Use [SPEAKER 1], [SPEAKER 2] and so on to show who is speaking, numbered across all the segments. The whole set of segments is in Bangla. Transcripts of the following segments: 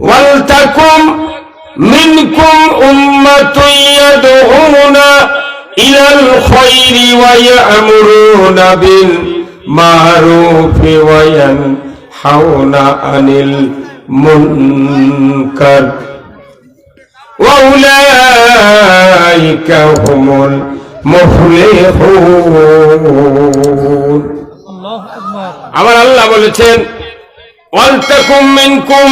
[SPEAKER 1] ওয়ালতাকুম মিনকুম উম্মাতুন ইয়াদউনা ইলাল খায়রি ওয়া ইয়া'মুরুনা বিল মা'রুফি ওয়া ইয়ানহাউনা আনিল মুনকার ওয়া উলাইকা হুমুল মুফলিহুন। আমার আল্লাহ বলেছেন ওয়ালতাকুম মিনকুম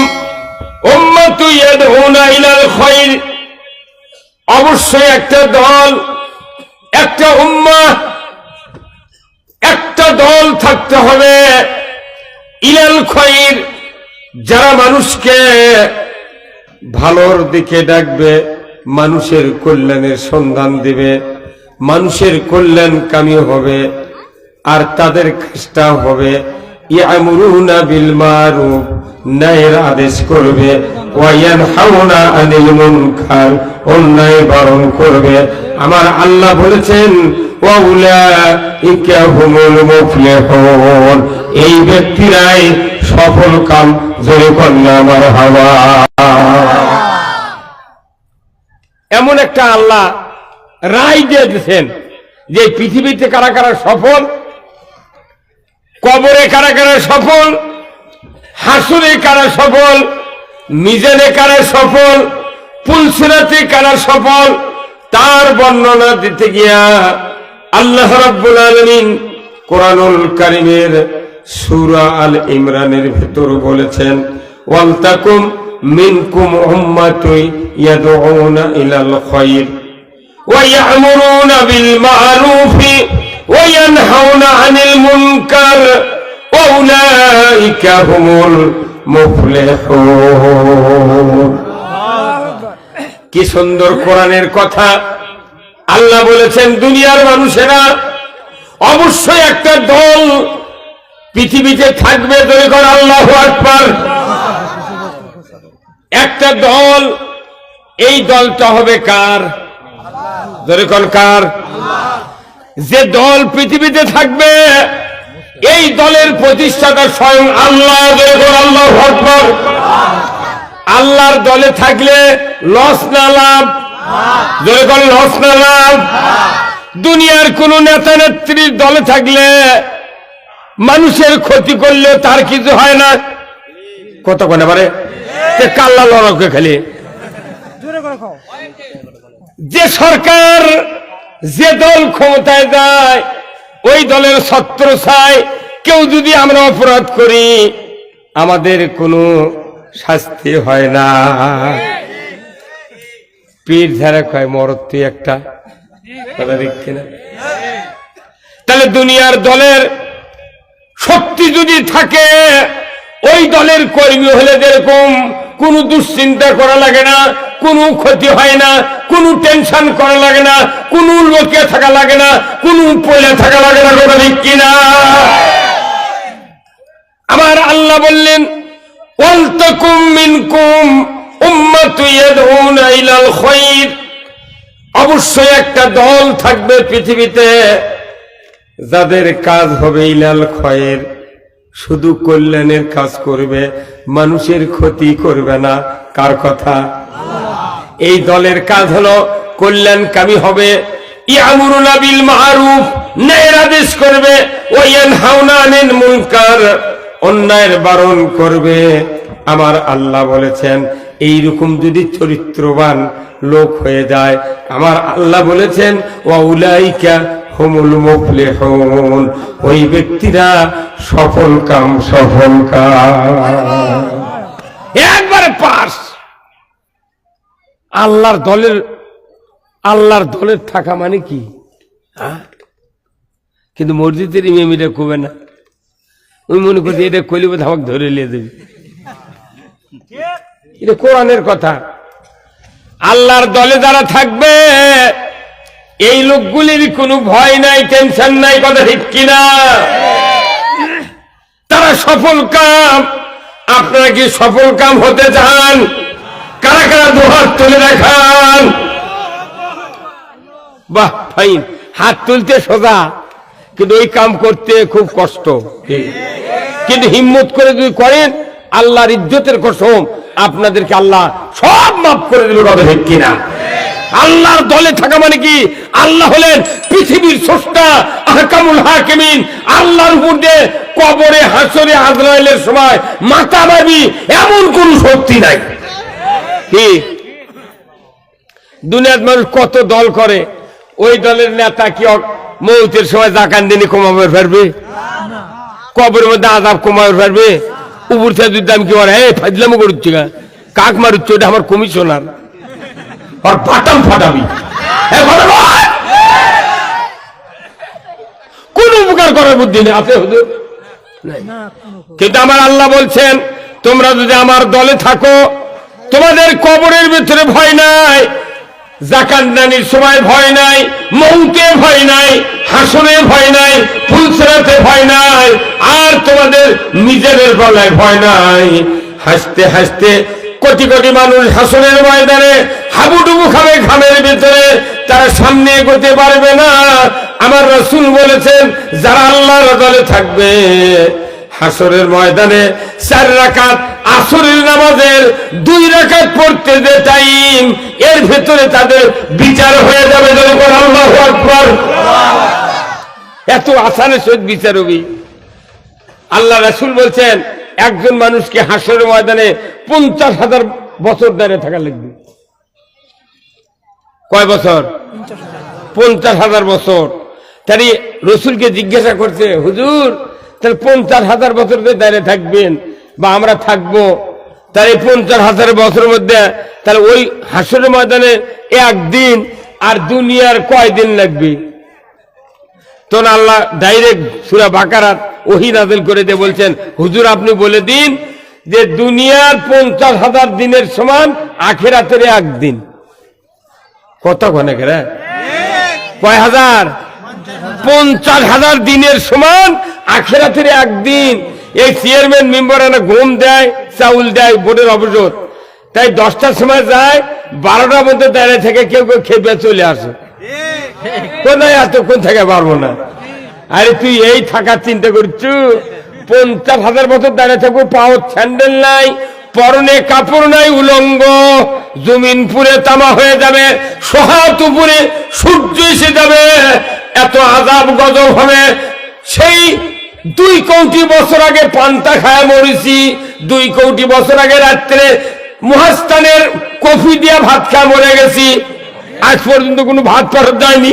[SPEAKER 1] উম্মাতুন ইয়াদউনা ইলাল খায়র, অবশ্যই একটা দল, একটা উম্মাহ, একটা দল থাকতে হবে ইলাল খায়র, যারা মানুষকে ভালোর দিকে ডাকবে, মানুষের কল্যাণের সন্ধান দিবে, মানুষের কল্যাণকামী হবে। আর তাদের কাজটা হবে ইয়ামুরুনা বিল মারুফ, ন্যায়ের আদেশ করবে, ওয়া ইয়ানহাউনা আনিল মুনকার, অন্যায় বারণ করবে। আমার আল্লাহ বলেছেন ওয়া উলাইকা হুমুল মুফলিহুন, এই ব্যক্তিরাই সফল কাম। জোরে কন্যা মারহাবা। এমন একটা আল্লাহ রায় দিয়ে দিয়েছেন যে পৃথিবীতে কারা কারা সফল, কবরে কারা কারা সফল, হাসরে কারা সফল, মিজানে কারা সফল, পুলসিরাতে কারা সফল, তার বর্ণনা দিতে গিয়া আল্লাহ রাব্বুল আলামিন কোরআনুল কারীমের সূরা আল ইমরানের ভিতর বলেছেন ওয়ালতাকুম মিনকুম উম্মাতুন ইয়াদউনা ইলাল খায়র ওয়া ইয়া'মুরুনা বিল মা'রুফি ওয়া ইয়ানহাউনা আনিল মুনকার ওয়া উলাইকা হুমুল মুফলিহুন। কি সুন্দর কোরআনের কথা। আল্লাহ বলেছেন দুনিয়ার মানুষেরা অবশ্যই একটা দল পৃথিবীতে থাকবে। জোরে করে আল্লাহু আকবার। একটা দল, এই দলটা হবে কার? জোরে কোন কার? যে দল পৃথিবীতে থাকবে এই দলের প্রতিষ্ঠাতা স্বয়ং আল্লাহ। জোরে কোন আল্লাহু আকবার। আল্লাহর দলে থাকলে লস না লাভ? জোরে কোন লস না লাভ? দুনিয়ার কোন নেতা নেত্রীর দলে থাকলে মানুষের ক্ষতি করলেও তার কিছু হয় না। কত কোনে পারে কাল্লা লড়কে খালি। যে সরকার, যে দল ক্ষমতায় যায় ওই দলের ছত্র ছায় কেউ যদি আমরা অপরাধ করি আমাদের কোনো শাস্তি হয় না। পীর ধারা কয় মরদ তুই একটা, কথা দেখছি না? তাহলে দুনিয়ার দলের শক্তি যদি থাকে ওই দলের কর্মী হলে যেরকম কোনো দুশ্চিন্তা করা লাগে না, কোনো ক্ষতি হয় না, কোনো টেনশন করা লাগে না, কোনো লোকে থাকা লাগে না, কোনো পয়লা থাকা লাগে না। কথা ঠিক কিনা? আমার আল্লাহ বললেন ওয়ালতাকুম মিনকুম উম্মাতুন ইয়াদউনা ইলাল খায়র, অবশ্যই একটা দল থাকবে পৃথিবীতে যাদের কাজ হবে ইলাল খায়র, শুধু কল্যাণের কাজ করবে, মানুষের ক্ষতি করবে না। কার কথা? এই দলের কাজ হলো কল্যাণকামী হবে। ইয়ামুরুনা বিল মা'রুফ, ন্যায়ের আদেশ করবে, ওয়া ইয়ানহাউনা আনিল মুনকার, অন্যায়ের বারণ করবে। আমার আল্লাহ বলেছেন এইরকম যদি চরিত্রবান লোক হয়ে যায়, আমার আল্লাহ বলেছেন ওয়া উলাইকা হুমুল মুফলিহুন, ওই ব্যক্তিরা সফল কাম, সফল কাম। একবারে পাস। আল্লাহর দলের থাকা মানে কি? কিন্তু মসজিদের ইমামিরা কবে না, ওই মনে করছি এটা কইলে বোধ আমাকে ধরে নিয়ে দেবে। এটা কোরআনের কথা। আল্লাহর দলে যারা থাকবে এই লোকগুলির কোনো ভয় নাই, টেনশন নাই। কথা ঠিক কিনা? তারা সফল কাম। আপনারা কি সফল কাম হতে চান? কারা কারা দুহাত তুলে দেখান। বাহ ফাইন, হাত তুলতে সোজা, কিন্তু ওই কাম করতে খুব কষ্ট। কিন্তু হিম্মত করে যদি করেন আল্লাহর ইজ্জতের কসম আপনাদেরকে আল্লাহ সব মাফ করে দিল। কথা ঠিক কিনা? আল্লাহর দলে থাকা মানে কি? আল্লাহ হলেন পৃথিবীর স্রষ্টা, আহকামুল হাকিমিন। আল্লাহর উপর দিয়ে কবরে, হাসরে, আজরাইলের সময় মাতাবাবি এমন কোন শক্তি নাই। কি দুনিয়ার মানুষ কত দল করে, ওই দলের নেতা কি মৌতের সময় জাকান দিনে কমাবে ফেরবে? কবরের মধ্যে আযাব কমাবে ফেরবে? উপর থেকে যদি আমি কি বলে এই ফাজলামো করছি, কাক মারুচ্ছি, ওটা আমার কমিশনার, আর পাটাম ফাটাবি, কোন উপকার করার বুদ্ধি নেই আছে হুজুর। কিন্তু আমার আল্লাহ বলছেন তোমরা যদি আমার দলে থাকো তোমাদের কবরের ভিতরে ভয় নাই, যাকাত দানের সময় ভয় নাই, মৌতে ভয় নাই, হাসরে ভয় নাই, ফুলসরাতে ভয় নাই, আর তোমাদের নিজেদের গলায় ভয় নাই। হাসতে হাসতে কোটি কোটি মানুষ হাসরের ময়দানে হাবুডুবু খাবে ঘামের ভিতরে, তারা সামনে এগোতে পারবে না। আমার রাসূল বলেছেন যারা আল্লাহর দলে থাকবে হাসরের ময়দানে 4 রাকাত আসরের নামাজের 2 রাকাত পড়তে যে টাইম, এর ভেতরে তাদের বিচার হয়ে যাবে। আল্লাহু আকবার। এত আসানের সহিত বিচার হবে। আল্লাহ রাসূল বলছেন একজন মানুষকে হাসরের ময়দানে 50,000 বছর দাঁড়িয়ে থাকা লাগবে। কয় বছর? 50,000 বছর। তাই রাসূলকে জিজ্ঞাসা করছে হুজুর তাহলে 50,000 বছর দাঁড়িয়ে থাকবেন বা আমরা থাকবো, তাহলে 50,000 বছরের মধ্যে তাহলে ওই হাসরের ময়দানে একদিন আর দুনিয়ার কয় দিন লাগবে? তো আল্লাহ ডাইরেক্ট সূরা বাকারাত ওহী নাযিল করে দিয়ে বলছেন হুজুর আপনি বলে দিন যে দুনিয়ার 50,000 দিনের সমান আখিরাতের একদিন। কত ঘনে করে? কয় হাজার? 50,000 দিনের সমান আখিরাতের একদিন। এই চেয়ারম্যান মেম্বার না গম দেয়, চাউল দেয় বোর্ডের অবরোধ, তাই 10টার সময় যায়, 12টার মধ্যে দাঁড়িয়ে থেকে কেউ কেউ খেপে চলে আসে। কোথায় এতক্ষণ থেকে পারবো না। আরে তুই এই থাকার চিন্তা করছু? 50,000 বছর দাঁড়িয়ে থাকবো, পাও স্যান্ডেল নাই, পরনে কাপড় নাই, উলঙ্গ, জমিন পুরে তামা হয়ে যাবে, সহাত উপরে সূর্য এসে যাবে, এত আযাব গজব হবে। সেই 2 কোটি বছর আগে পান্তা খায় মরেছি, 2 কোটি বছর আগে রাত্রে মুহাস্তানের কফি দিয়া ভাত খায় মরে গেছি, আজ পর্যন্ত কোনো ভাত পরত যায়নি।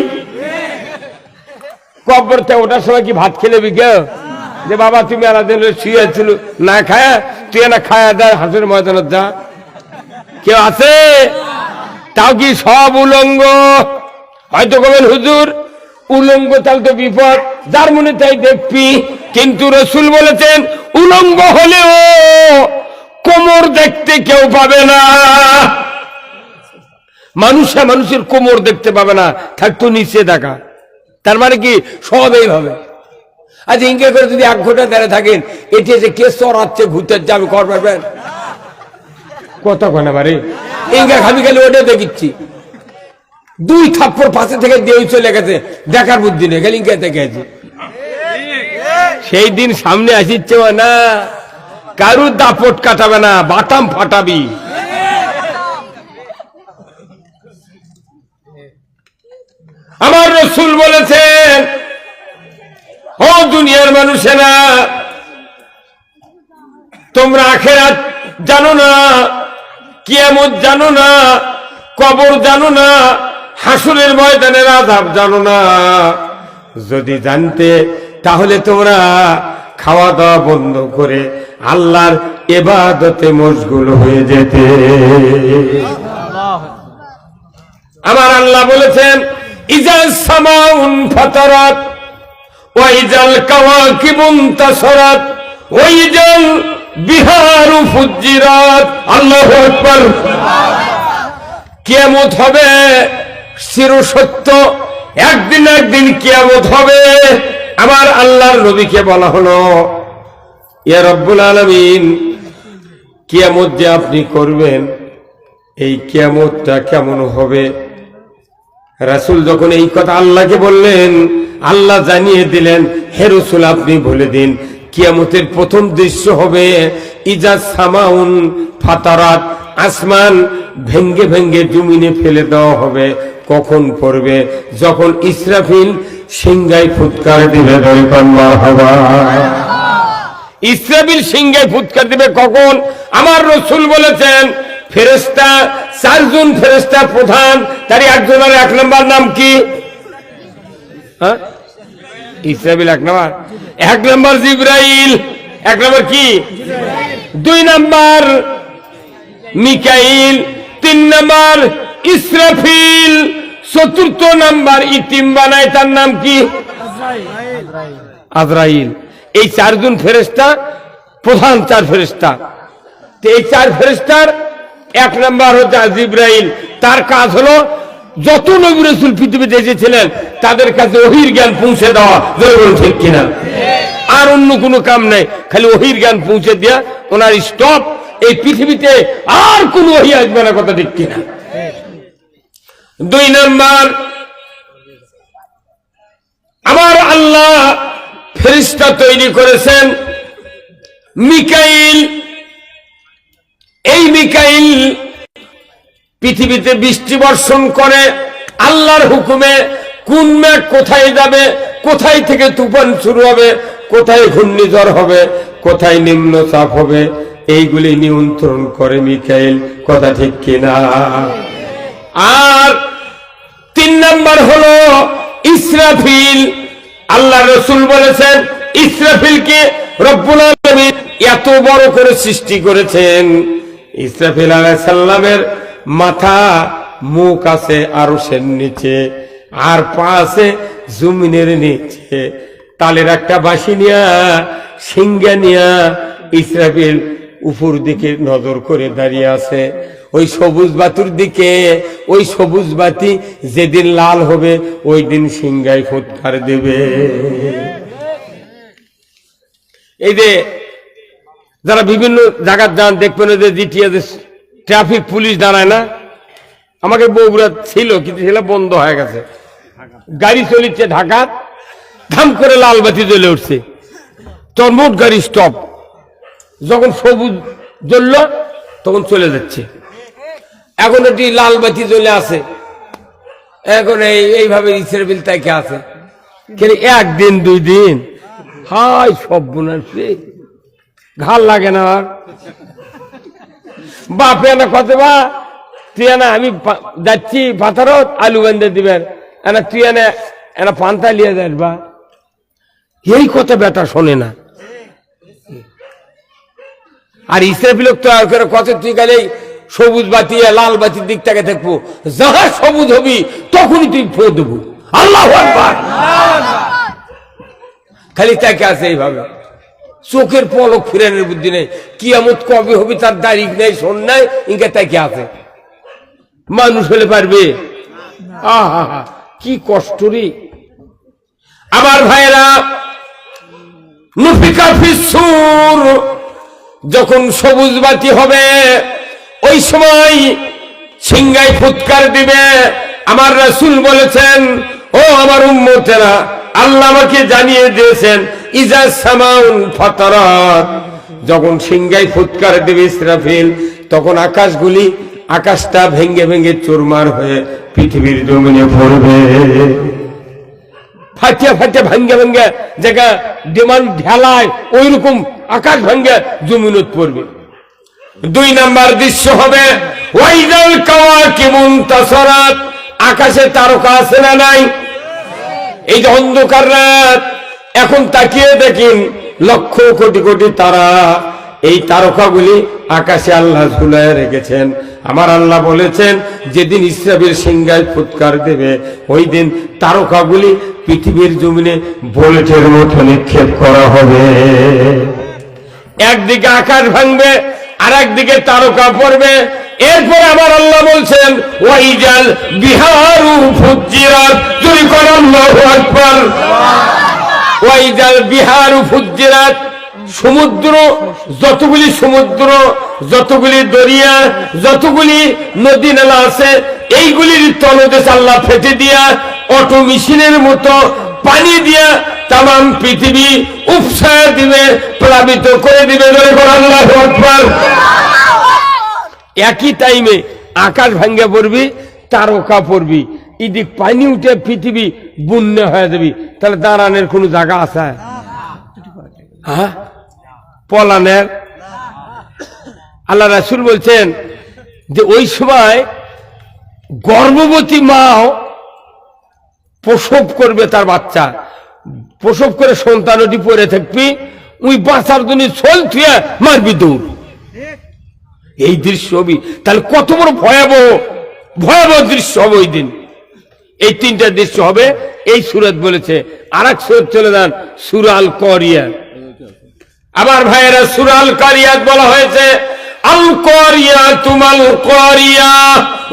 [SPEAKER 1] কবরতে ওটার সময় কি ভাত খেলে কেউ যে বাবা তুমি আলাদিন শুয়েছিল না খায়া, তুই না খায়া দেয় হাসরের ময়দানে যা? কেউ আছে? তাও কি সব উলঙ্গ? হয়তো কবেন হুজুর উলঙ্গ তাহলে তো বিপদ, যার মনে তাই দেখবি। কিন্তু রাসূল বলেছেন উলঙ্গ হলেও কোমর দেখতে কেউ পাবে না। মানুষের কোমর দেখতে পাবে না, থাকতো নিচে দেখা। তার মানে কি সব এইভাবে। আজ ইঙ্গা করে যদি 1 ঘন্টা দাঁড়িয়ে থাকেন, এটি যে কে চড়াচ্ছে ঘুরতে যাবে কর পারবেন? কত ঘন্টা বারে ইঙ্গা খাবি গেলে ওটা দেখিচ্ছি, 2 থাপ্পড় পাশে থেকে দিয়ে চলে গেছে, দেখার বুদ্ধি নেই, গেলে ইঙ্গা দেখেছি। সেই দিন সামনে আসিচ্ছে না, কারুর দাপট কাটাবে না, বাটাম ফাটাবি। আমার রাসূল বলেছেন ও দুনিয়ার মানুষেরা তোমরা আখিরাত জানো না, কিয়ামত জানো না, কবর জানো না, হাসরের ময়দানের আযাব জানো না। যদি জানতে তাহলে তোমরা খাওয়া দাওয়া বন্ধ করে আল্লাহর ইবাদতে মশগুল হয়ে যেতে। আমার আল্লাহ বলেছেন ইজাস সামাউন ফাতারাত ওয়া ইজাল কাওয়াকিবুন তাসারাত ওয়া ইজাল বিহারু ফুজ্জিরাত। আল্লাহু আকবার। কিয়ামত হবে চিরসত্য, একদিন একদিন কিয়ামত হবে। আমার আল্লাহর নবীকে বলা হলো ইয়া রব্বুল আলামিন কিয়ামত যে আপনি করবেন এই কিয়ামতটা কেমন হবে? রাসূল যখন এই কথা আল্লাহকে বললেন, আল্লাহ জানিয়ে দিলেন হে রাসূল আপনি বলে দিন কিয়ামতের প্রথম দৃশ্য হবে ইজা সামাউন ফাতারাত, আসমান ভেঙ্গে ভেঙ্গে জমিনে ফেলে দেওয়া হবে। কখন পড়বে? যখন ইসরাফিল সিংহায় ফুৎকার দিবে। ইসরাফিল সিংহায় ফুৎকার দিবে কখন? আমার রাসূল বলেছেন ফেরেশতা, 4 জন ফেরেশতা প্রধান, তার একজনের 1 নম্বর নাম কি? ইসরাফিল 1 নম্বর। 1 নম্বর জিবরাইল। 1 নম্বর কি? 2 নম্বর মিকাইল। 3 নম্বর ইসরাফিল। 4র্থ নম্বর ইতিম বানায়, তার নাম কি? আজরাইল। এই 4 জন ফেরেশতা প্রধান 4 ফেরেশতা। এই 4 ফেরেশতার 1 নম্বর হচ্ছে জিবরাইল। তার কাজ হলো যত নবী রাসূল পৃথিবীতে এসেছিলেন তাদের কাছে ওহীর জ্ঞান পৌঁছে দেওয়া। জোরে ঠিক কিনা? আর অন্য কোনো কাম নাই, খালি ওহীর জ্ঞান পৌঁছে দেয়া। ওনার স্টপ। এই পৃথিবীতে আর কোনো ওহী আসবে না। কথা ঠিক কিনা? 2 নম্বর আমার আল্লাহ ফেরেশতা তৈরি করেছেন মিকাইল। এই মিকাইল পৃথিবীতে বৃষ্টি বর্ষণ করে আল্লাহর হুকুমে। কোন মেঘ কোথায় যাবে, কোথায় থেকে তুফান শুরু হবে, কোথায় ঘূর্ণিঝড় হবে, কোথায় নিম্নচাপ হবে, এইগুলি নিয়ন্ত্রণ করে মিকাইল। কথা ঠিক কিনা? আর 3 নম্বর হলো ইসরাফিল। আল্লাহ রাসূল বলেছেন ইসরাফিলকে রব্বুল আলামিন এত বড় করে সৃষ্টি করেছেন। ইসরাফিল আলাইহিস সালামের মাথা, মুখ আছে আরশের নিচে, আর পা আছে জমিনের নিচে। তালের একটা বাঁশি নিয়া, সিংহা নিয়া ইসরাফিল উপর দিকে নজর করে দাঁড়িয়ে আছে ওই সবুজ বাতির দিকে। ওই সবুজ বাতি যেদিন লাল হবে ওই দিন সিংহায় ফুৎকার দেবে। এই যে যারা বিভিন্ন জায়গায় যান দেখবেন যে জিটিএ ট্রাফিক পুলিশ দাঁড়ায় না। আমাকে বগুড়া ছিল, কিন্তু সেটা বন্ধ হয়ে গেছে। গাড়ি চলিচ্ছে ঢাকা, ধাম করে লাল বাতি জ্বলে উঠছে, তরমুট গাড়ি স্টপ। যখন সবুজ জ্বলল তখন চলে যাচ্ছে। এখন এটি লাল বাতি জ্বলে আছে, এখন এইভাবে ইসরাফিল তাকে আছে। কিন্তু 1 দিন 2 দিন হাই সব বোনাচ্ছে, ঘাল লাগে না। আর বাপে না কত বা তুই না আমি যাচ্ছি পাথারত আলু বেঁধে দিবেন, তুই এনা পান্তা লিয়ে যাস বা, এই কথা বেটা শোনে না। আর ইসরাফিল তো কত তুই গেলেই সবুজ বাতি লাল বাতির দিক থেকে দেখবো, যাহা সবুজ হবি তখনই তুই ফো দেবো। আল্লাহু আকবার। খালি তাকে আছে এইভাবে, চোখের পলক ফিরানোর বুদ্ধি নেই। কিয়ামত কবে হবি তার তারিখ নেই, শোন নাই, ইনকা তাকে আছে। মানুষ হলে পারবে? আহা কি কষ্ট রে আমার ভাইরা। নুফিকা ফিস-সূর, যখন সবুজ বাতি হবে ওই সময় সিংহায় ফুৎকার দিবে। আমার রাসূল বলেছেন, ও আমার উম্মতেরা, আল্লাহ আমাকে জানিয়ে দিয়েছেন ইজা সামাউন ফাতারাত, যখন সিংহায় ফুৎকার দেবে ইসরাফিল, তখন আকাশটা ভেঙ্গে ভেঙ্গে চুরমার হয়ে পৃথিবীর জমিনে পড়বে। ফাটিয়া ফাটিয়া ভাঙ্গে ভাঙ্গে জায়গা ডিমান্ড ঢেলায় ওই রকম আকাশ ভাঙ্গে জমিনত পড়বে। 2 নম্বর দৃশ্য হবে ওয়াইদাল কাওয়াকিবুন তাসারাত, আকাশে তারকা আছে না নাই? এই যে অন্ধকার রাত, এখন তাকিয়ে দেখেন লক্ষ কোটি কোটি তারা। এই তারকাগুলি আকাশে আল্লাহ ঝুলায় রেখেছেন। আমার আল্লাহ বলেছেন যেদিন ইসরাফিল সিংহায় ফুৎকার দেবে ওই দিন তারকাগুলি পৃথিবীর জমিনে বুলেটের মতো নিক্ষেপ করা হবে। একদিকে আকাশ ভাঙবে আর একদিকে তারকা পড়বে। এরপর আমার আল্লাহ বলছেন ওয়াইজাল বিহারু ফুজ্জিরাত, জোরে করে আল্লাহু আকবার। ওয়াইজাল বিহারু ফুজ্জিরাত, সমুদ্র যতগুলি দরিয়া, যতগুলি নদী নালা আছে, এইগুলির তলদেশ আল্লাহ ফেটে দিয়া অটো মেশিনের মতো পানি দিয়া তাম পৃথিবী উপসায় দিবে, প্লাবিত করে দিবে। আল্লাহু আকবার। একই টাইমে আকাশ ভাঙ্গে পড়বি, তারকা পড়বি, এদিক পানি উঠে পৃথিবী বন্যা হয়ে যাবি, তাহলে দাঁড়ানোর কোন জায়গা আছে? হ্যাঁ, পলানের। আল্লাহ রাসূল বলছেন যে ওই সময় গর্ভবতী মাও প্রসব করবে, তার বাচ্চা প্রসব করে সন্তানটি পড়ে থাকবি, ওই বাচ্চার জন্য ছল থুয়ে মারবি দৌড়। এই দৃশ্য হবে, তাহলে কত বড় ভয়াবহ ভয়াবহ দৃশ্য হবে ওই দিন। এই তিনটা দৃশ্য হবে এই সূরা বলেছে। আরেক সূরা চলে যান, সূরা আল কারিয়াত। আবার ভাইয়েরা, সূরা আল কারিয়াত বলা হয়েছে আল কারিয়াতু মাল কারিয়া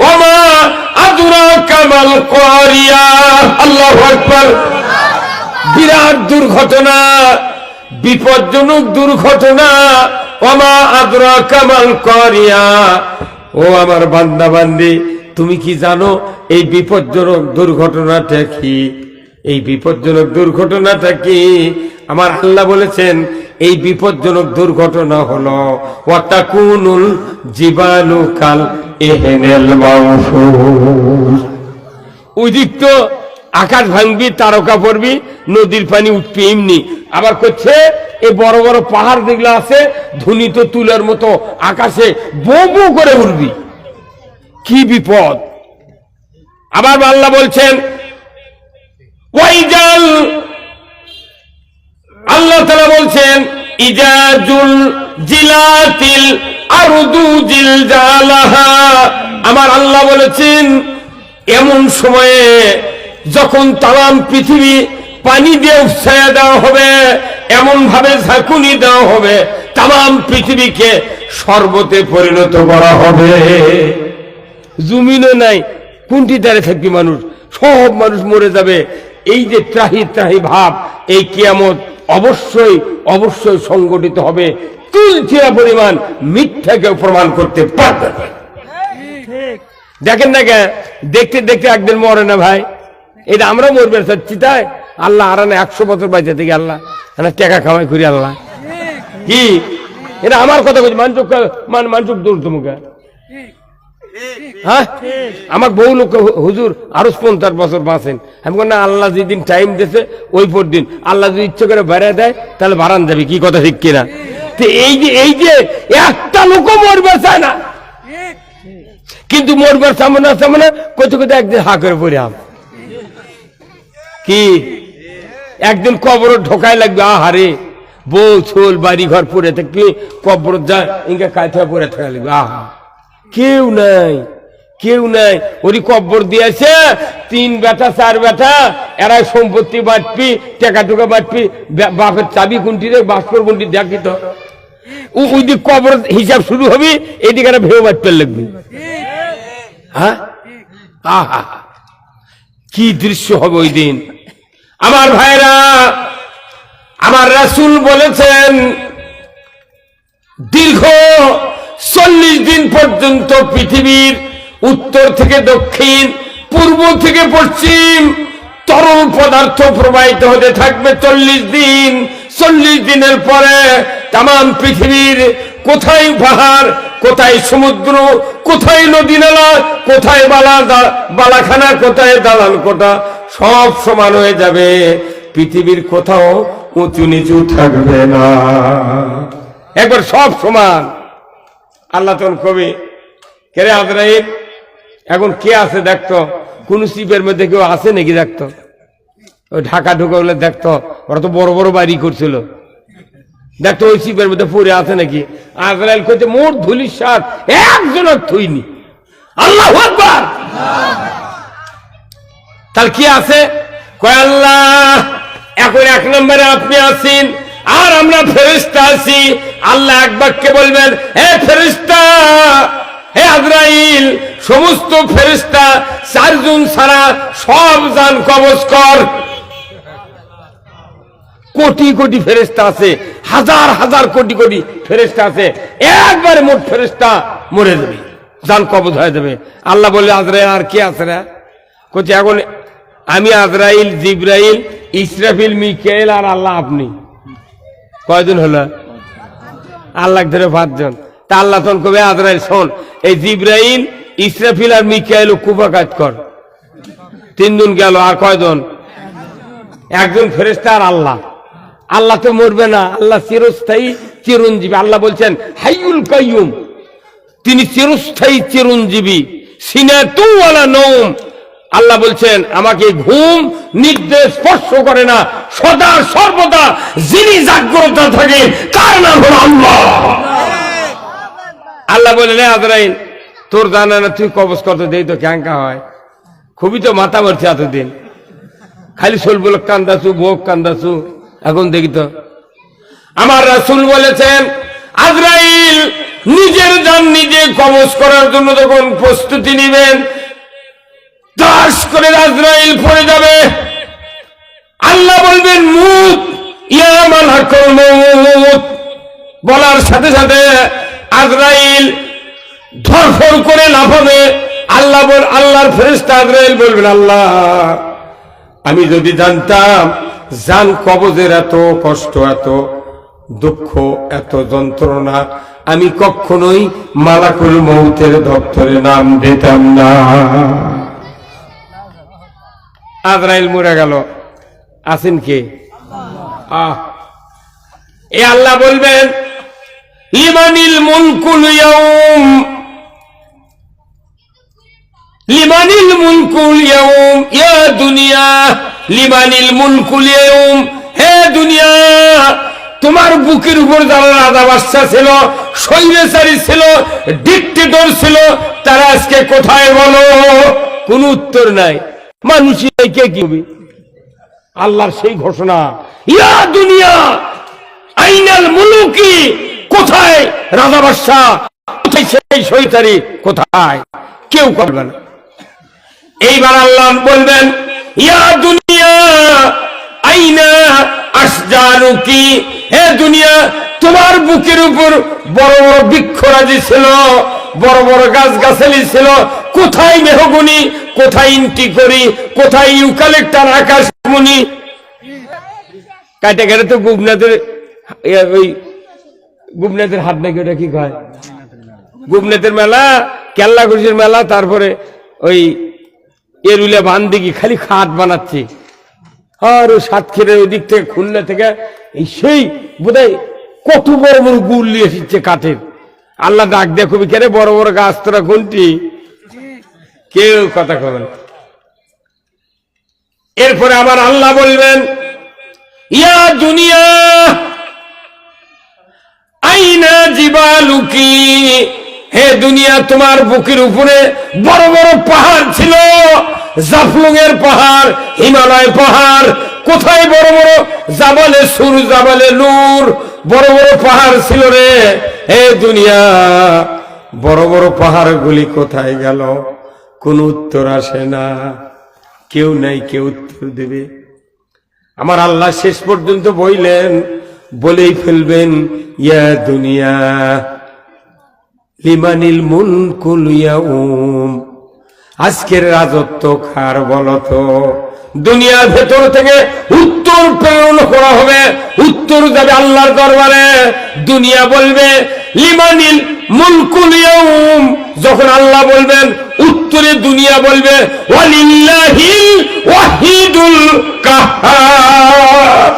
[SPEAKER 1] ওয়া মা আদরাকা মাল কারিয়া। আল্লাহু আকবার। বিরাট দুর্ঘটনা, বিপজ্জনক দুর্ঘটনা। ওয়া মা আদরাকা মাল কারিয়া। ও আমার বান্দা বান্দি, তুমি কি জানো এই বিপজ্জনক দুর্ঘটনাটা কি? এই বিপজ্জনক দুর্ঘটনাটা কি? আমার আল্লাহ বলেছেন এই বিপজ্জনক দুর্ঘটনা হলো ওয়াতাকুনুল জিবালু কাল ইহনিল মাওফুজ। ওই দিক তো আকাশ ভাঙবি, তারকা পড়বি, নদীর পানি উঠবি এমনি। আবার করছে এই বড় বড় পাহাড় যেগুলো আছে, ধুনিত তুলার মতো আকাশে বউ বউ করে উঠবি। কি বিপদ! আবার আল্লাহ বলছেন ওয়াইজাল, আল্লাহ তাআলা বলছেন ইজাজুল জিলাতিল আরদু জিলজালাহা। আমার আল্লাহ বলেছেন এমন সময়ে যখন তাম পৃথিবী পানি দিয়ে উৎসাহ দেওয়া হবে, এমন ভাবে ঝাঁকুনি দেওয়া হবে, তাম পৃথিবীকে শরবতে পরিণত করা হবে। জমিনও নাই, কোনটি দ্বারে থাকবে মানুষ? সব মানুষ মরে যাবে। এই যে ত্রাহি ত্রাহি ভাব, এই কিয়ামত অবশ্যই অবশ্যই সংগঠিত হবে। তুলছিয়া পরিমাণ মিথ্যাকে প্রমাণ করতে পারবে। দেখেন না কে, দেখতে দেখতে একদিন মরে না ভাই? এটা আমরা মরবে চাচ্ছি, তাই আল্লাহ আর 100 বছর বাইতে থেকে আল্লাহ টাকা কামাই করি। আল্লাহ কি এটা আমার কথা বলছি? মানচুক দূর তোমাকে। হ্যাঁ, আমার বহু লোক হুজুর আরো 50 বছর বাঁচেন। আমি না, আল্লাহ যেদিন টাইম দিয়েছে ওই পর দিন, আল্লাহ যদি ইচ্ছে করে বেড়ায় দেয় তাহলে বাড়ান যাবে। কি কথা ঠিক কিনা? তো এই যে একটা লোকও মরবে চায় না, কিন্তু মরবার সামনে কোথাও কোথাও একদিন হা করে পড়ে আম কি একদিন কবর ঢোকায় লাগবে। আহারে, বউ ছোল বাড়ি ঘর পড়ে থাকবি, কবর যা ইনকা কায়থা পড়ে থাকা লাগবে। আহা, কেউ নাই, কেউ নাই। ওরই কব্বর দিয়েছে 3 বেটা 4 বেটা, এরা সম্পত্তি বাঁটবি, টাকা টুকা বাঁটবি। বাপের চাবি কোনটি রে, বাস্পর কোনটি দেখি তো। ওই দিক কবর হিসাব শুরু হবি, এইদিকে একটা ভেউ বাঁটতে লাগবি। হ্যাঁ, আহা, কি দৃশ্য হবে ওই দিন। আমার ভাইরা, আমার রাসূল বলেছেন দীর্ঘ 40 দিন পর্যন্ত পৃথিবীর উত্তর থেকে দক্ষিণ, পূর্ব থেকে পশ্চিম তরল পদার্থ প্রবাহিত হতে থাকবে 40 দিন। 40 দিনের পরে তাম পৃথিবীর কোথায় পাহাড়, কোথায় সমুদ্র, কোথায় নদী নালা, কোথায় বালাখানা, কোথায় দালান কোঠা, সব সমান হয়ে যাবে। পৃথিবীর কোথাও উঁচু নিচু থাকবে না, একবার সব সমান। আল্লাহ তখন কবি, কে রে আজরাইল, এখন কে আছে দেখতো? কোন শিপের মধ্যে কেউ আছে নাকি দেখতো? ওই ঢাকা ঢুকা বলে দেখতো, ওরা তো বড় বড় বাড়ি করছিল, দেখতো ওই শিপের মধ্যে পড়ে আছে নাকি? আজরাইল কইতে মোট ধুলির সাথ একজন থইনি। আল্লাহু আকবার। তাহলে কি আছে? কয় আল্লাহ এখন 1 নম্বরে আপনি আছেন, আর আমরা ফেরেশতা আছি। আল্লাহ এক বাক্যে বলবেন, হে ফেরেশতা, হে আজরাইল, সমস্ত ফেরেশতা 4 জন ছাড়া সব জান কবজ কর। কোটি কোটি ফেরেশতা আছে, হাজার হাজার কোটি কোটি ফেরেশতা আছে, একবারে মোট ফেরেশতা মরে যাবে, জান কবজ হয়ে যাবে। আল্লাহ বললে, আজরাইল আর কে আছে রে? কোথায়? এখন আমি আজরাইল, জিবরাইল, ইসরাফিল, মিকাইল আর আল্লাহ, আপনি কয়জন হলো? আল্লাহ ধরে 5 জন। তা আল্লাহ তখন কবে আজরাইল শোন, এই জিবরাইল, ইসরাফিল আর মিকাইল কুফা কাজ কর। 3 জন গেল, আর কয়জন? 1 জন ফেরেশতা আর আল্লাহ। আল্লাহ তো মরবে না, আল্লাহ চিরস্থায়ী চিরঞ্জীবী। আল্লাহ বলছেন হাইয়ুল কাইয়ুম, তিনি চিরস্থায়ী চিরঞ্জীবী। সিনাতু ওয়ালা নওম, আল্লাহ বলছেন আমাকে ঘুম নির্দেশ স্পর্শ করে না, সদা সর্বদা যিনি জাগ্রত থাকে তার নাম হলো আল্লাহ। আল্লাহ বলেন আজরাইল, তোর জানা না তুই কবজ কত দেই তো ক্যাঙ্কা হয়, খুবই তো মাথা মারছে এতদিন, খালি সোলবুল কান্দাছু, ভোগ কান্দাছু, এখন দেখি তো। আমার রাসূল বলেছেন আজরাইল নিজের জান নিজে কবজ করার জন্য যখন প্রস্তুতি নেবেন, দাস করে আজরাইল পড়ে যাবে। আল্লাহ বলবেন মুত, ইয়া মালাকুল মউত, বলার সাথে সাথে আজরাইল ধরফর করে লাফাবে। আল্লাহর ফেরেশতা আজরাইল বলবেন আল্লাহ, আমি যদি জানতাম জান কবজের এত কষ্ট, এত দুঃখ, এত যন্ত্রণা, আমি কখনোই মালাকুল মউতের দপ্তরে নাম দিতাম না। আজরাইল মরে গেল, আছেন কে? এ আল্লাহ বলবেন লিমানিল মুলকুল ইয়াউম, লিমানিল মুলকুল ইয়াউম ইয়া দুনিয়া, লিমানিল মুলকুল ইয়াউম, হে দুনিয়া, তোমার বুকের উপর যারা রাজা বাদশা ছিল, স্বৈরাচারী ছিল, ডিক্টেটর ছিল, তারা আজকে কোথায় বলো? কোন উত্তর নাই। মানুষই কে কি হবে? আল্লাহর সেই ঘোষণা, ইয়া দুনিয়া আইনাল মুলুকি, কোথায় রাজা বাদশা, কোথায় সেই স্বৈরাচারী, কোথায়? কেউ করবে না। এইবার আল্লাহ বলবেন ইয়া দুনিয়া আইনা আসজারুকি, হে দুনিয়া, তোমার বুকের উপর বড় বড় বৃক্ষরাজি ছিল, বড় বড় গাছ গাছালি ছিল, কোথায় মেহগনি, কোথায় ইন্টি করি, কোথায় ইউক্যালিপটাস, আকাশমণি? কাটে গেলে তো গুবনাদের, ওই গুবনাদের হাত নাকি, ওটা কি কয়, গুবনাদের মেলা, কেল্লা ঘুষির মেলা, তারপরে ওই এরুলে বান্দিগি খালি খাট বানাচ্ছে। আর ওই সাতক্ষীরার ওই দিক থেকে, খুলনা থেকে, এই সেই বোধহয় কত বড় বড় গুড় নিয়ে এসেছে কাঠের। আল্লাহ ডাক দেখবি কেন, বড় বড় গাছ তোরা কোনটি? কেউ কথা কবে না। এরপরে আবার আল্লাহ বলবেন ইয়া দুনিয়া আইনা জিবালুকি, হে দুনিয়া, তোমার বুকের উপরে বড় বড় পাহাড় ছিল, জাফলংয়ের পাহাড়, হিমালয় পাহাড়, কোথায় বড় বড় জাবালে সুর, জাবালে নূর, বড় বড় পাহাড় ছিল রে। হে দুনিয়া, বড় বড় পাহাড়গুলি কোথায় গেল? কোন উত্তর আসে না, কেউ নাই কেউ উত্তর দেবে। আমার আল্লাহ শেষ পর্যন্ত বলেই ফেলবেন ইয়া দুনিয়া লিমানিল মুলকুল ইয়াউম, আজকের রাজত্ব কার বলতো? দুনিয়ার ভেতর থেকে উত্তর প্রেরণ করা হবে, উত্তর যাবে আল্লাহর দরবারে। দুনিয়া বলবে লিমানিল মুলকুল ইয়াউম, যখন আল্লাহ বলবেন উত্তরে দুনিয়া বলবে ওয়ালিল্লাহিল ওয়াহিদুল কাহার,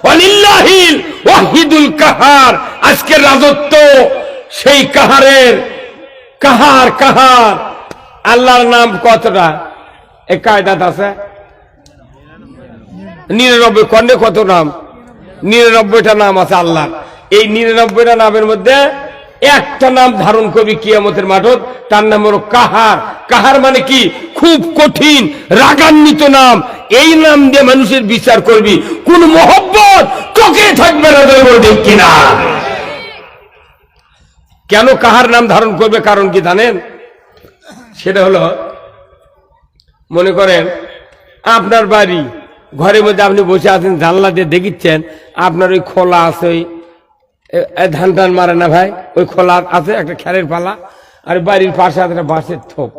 [SPEAKER 1] ওয়ালিল্লাহিল ওয়াহিদুল কাহার। আজকের রাজত্ব সেই কাহারের। কাহার কাহার আল্লাহর নাম কতটা? এক কায়দাত আছে 99 খন্ডে কত নাম? 99টা নাম আছে আল্লাহর। এই 99টা নামের মধ্যে একটা নাম ধারণ করবি কিয়ামতের মাঠত, তার নাম হলো কাহার। কাহার মানে কি? খুব কঠিন, রাগান্বিত নাম। এই নাম দিয়ে মানুষের বিচার করবি, কোন মহব্বত তোকে থাকবে না, ঠিক কিনা? কেন কাহার নাম ধারণ করবে? কারণ কি জানেন? সেটা হলো, মনে করেন আপনার বাড়ি, ঘরের মধ্যে আপনি বসে আছেন, জানলা দিয়ে দেখিচ্ছেন আপনার ওই খোলা আছে, ওই ধান টান মারে না ভাই, ওই খোলা আছে একটা খেরের পালা, আর বাড়ির পাশে আছে একটা বাঁশের থোপ।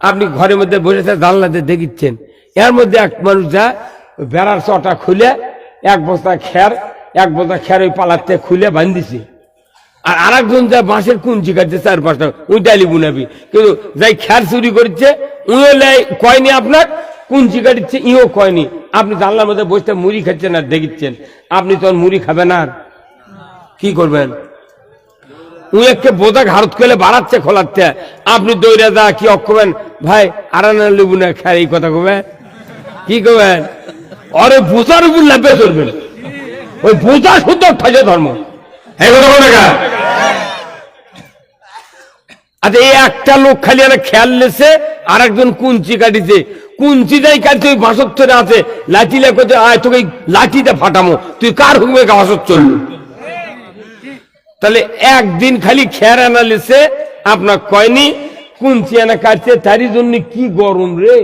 [SPEAKER 1] আপনি ঘরের মধ্যে বসে জানলা দিয়ে দেখিচ্ছেন, এর মধ্যে এক মানুষ যায় বেড়ার চটা খুলে এক বস্তা খ্যার ওই পালাতে খুলে বান্ধিছে, আর আরেকজন যা বাঁশের কুঞ্চি কাটছে 4-5টা, ওই ডালি বুনাবি, কিন্তু যাই খ্যার চুরি করছে উইও কয়নি আপনার, কুঞ্চি কাটছে ইও কয়নি। আপনি জানলার মধ্যে বসতে মুড়ি খাচ্ছেন আর দেখিচ্ছেন, আপনি তখন মুড়ি খাবেন আর কি করবেন? উইকে বোঝা ঘাড়ত খেলে বাড়াচ্ছে খোলাচ্ছে, আপনি দৌড়ে যা কি অক্ষবেন ভাই আরানা লেবু না খায়, এই কথা কবেন কি করবেন? আরে বোঝার উপর লাভে চলবেন, ওই বোঝা শুদ্ধ ঠাজে ধর্ম। আচ্ছা, এই একটা লোক খালি খেয়াল লেছে, আর একজন কুঞ্চি কাটিছে, কুঞ্চি যাই কাটছে ওই বাঁশর ধরে আছে, লাঠি লেখছে আয় তোকে লাঠিতে ফাটামো, তুই কার হুকুমে বাঁশর চলল? তাহলে একদিন খালি খেয়ার আনা লেছে আপনার কয়নি, কুঞ্চি আনা কাটছে, তারই জন্য কি গরম রে।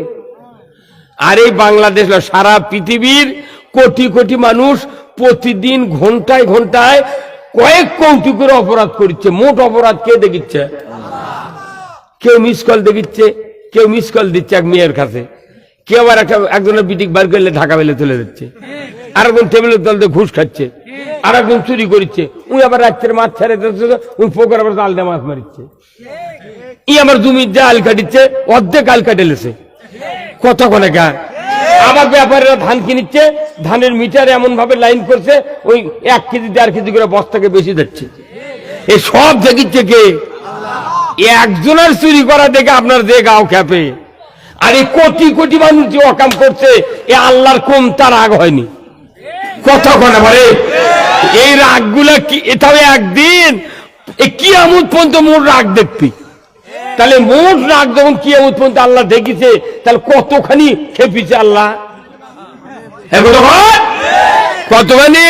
[SPEAKER 1] আর এই বাংলাদেশ সারা পৃথিবীর কোটি কোটি মানুষ প্রতিদিন ঘন্টায় ঘন্টায় কয়েক কোটি করে অপরাধ করছে। মোট অপরাধ কে দেখিচ্ছে? কেউ মিস কল দেখিচ্ছে, কেউ মিস কল দিচ্ছে এক মেয়ের কাছে, কেউ আবার একজনের বিটিক বার করলে ঢাকা বেলে তুলে দিচ্ছে, আর একজন টেবিলের তলতে ঘুষ খাচ্ছে, আর একজন চুরি করছে, উনি আবার রাত্রের মাছ ছেড়ে দিচ্ছে, উনি পোকার আবার আলদা মাছ মারিচ্ছে, ই আমার জমির যা আল কাটিচ্ছে অর্ধেক আল কাটেলেছে কতক্ষণে গান। আবার ব্যাপারীরা ধান কিনিচ্ছে, ধানের মিটার এমন ভাবে লাইন করছে ওই 1 কেজি 1.5 কেজি করে বস্তাকে বেশি দিচ্ছে। এই সব দেখিচ্ছে কে? একজনের চুরি করা দেখে আপনার যে গাও খেপে। আর এই কোটি কোটি মানুষ যে অকাম করছে, এ আল্লাহর কম তার রাগ হয়নি কতক্ষণে বলে? এই রাগ গুলা কি এটাও একদিন কিয়ামত পর্যন্ত মোর রাগ দেখবি। তাহলে মোট রাগ যখন কিয়ামত পর্যন্ত আল্লাহ দেখিছে, তাহলে কতখানি খেপিছে আল্লাহ, কতখানি।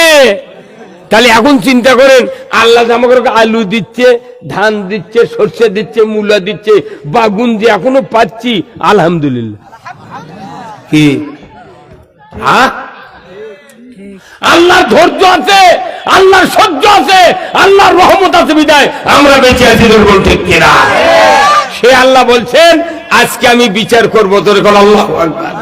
[SPEAKER 1] তাহলে এখন চিন্তা করেন, আল্লাহ আমাকে আলু দিচ্ছে, ধান দিচ্ছে, সর্ষে দিচ্ছে, মূলা দিচ্ছে, বাগুন যে এখনো পাচ্ছি, আলহামদুলিল্লাহ। কি আল্লাহর ধৈর্য আছে, আল্লাহর সহ্য আছে, আল্লাহর রহমত আছে, বিদায় আমরা বেঁচে আছি। ঠিক কিনা? সে আল্লাহ বলছেন আজকে আমি বিচার করবো তোর। আল্লাহু আকবার।